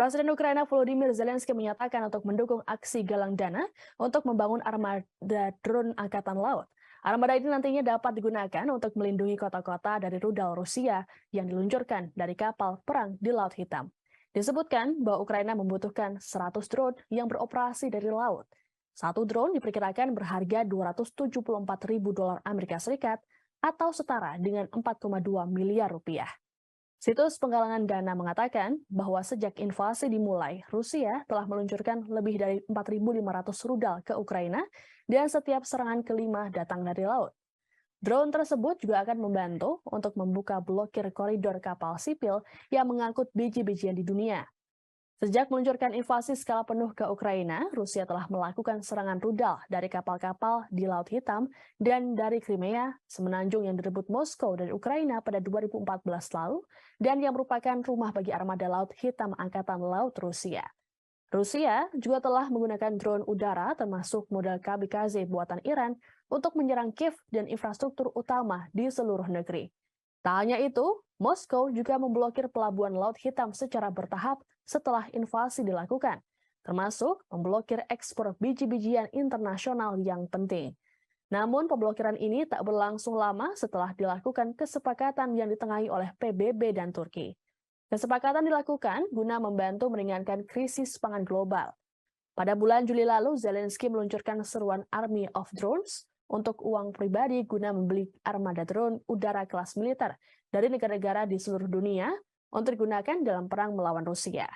Presiden Ukraina Volodymyr Zelensky menyatakan untuk mendukung aksi galang dana untuk membangun armada drone angkatan laut. Armada ini nantinya dapat digunakan untuk melindungi kota-kota dari rudal Rusia yang diluncurkan dari kapal perang di Laut Hitam. Disebutkan bahwa Ukraina membutuhkan 100 drone yang beroperasi dari laut. Satu drone diperkirakan berharga 274 ribu dolar Amerika Serikat atau setara dengan 4,2 miliar rupiah. Situs penggalangan dana mengatakan bahwa sejak invasi dimulai, Rusia telah meluncurkan lebih dari 4.500 rudal ke Ukraina dan setiap serangan kelima datang dari laut. Drone tersebut juga akan membantu untuk membuka blokir koridor kapal sipil yang mengangkut biji-bijian di dunia. Sejak meluncurkan invasi skala penuh ke Ukraina, Rusia telah melakukan serangan rudal dari kapal-kapal di Laut Hitam dan dari Crimea, semenanjung yang direbut Moskow dari Ukraina pada 2014 lalu, dan yang merupakan rumah bagi armada Laut Hitam Angkatan Laut Rusia. Rusia juga telah menggunakan drone udara termasuk model kamikaze buatan Iran untuk menyerang Kiev dan infrastruktur utama di seluruh negeri. Tak hanya itu, Moskow juga memblokir pelabuhan Laut Hitam secara bertahap setelah invasi dilakukan, termasuk memblokir ekspor biji-bijian internasional yang penting. Namun pemblokiran ini tak berlangsung lama setelah dilakukan kesepakatan yang ditengahi oleh PBB dan Turki. Kesepakatan dilakukan guna membantu meringankan krisis pangan global. Pada bulan Juli lalu, Zelensky meluncurkan seruan Army of Drones untuk uang pribadi guna membeli armada drone udara kelas militer dari negara-negara di seluruh dunia untuk digunakan dalam perang melawan Rusia.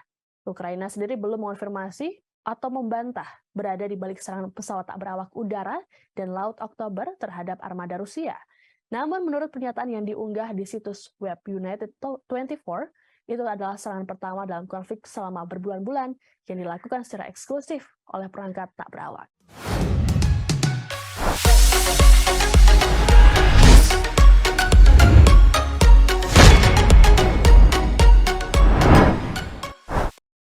Ukraina sendiri belum mengonfirmasi atau membantah berada di balik serangan pesawat tak berawak udara dan Laut Oktober terhadap armada Rusia. Namun menurut pernyataan yang diunggah di situs web United 24, itu adalah serangan pertama dalam konflik selama berbulan-bulan yang dilakukan secara eksklusif oleh perangkat tak berawak.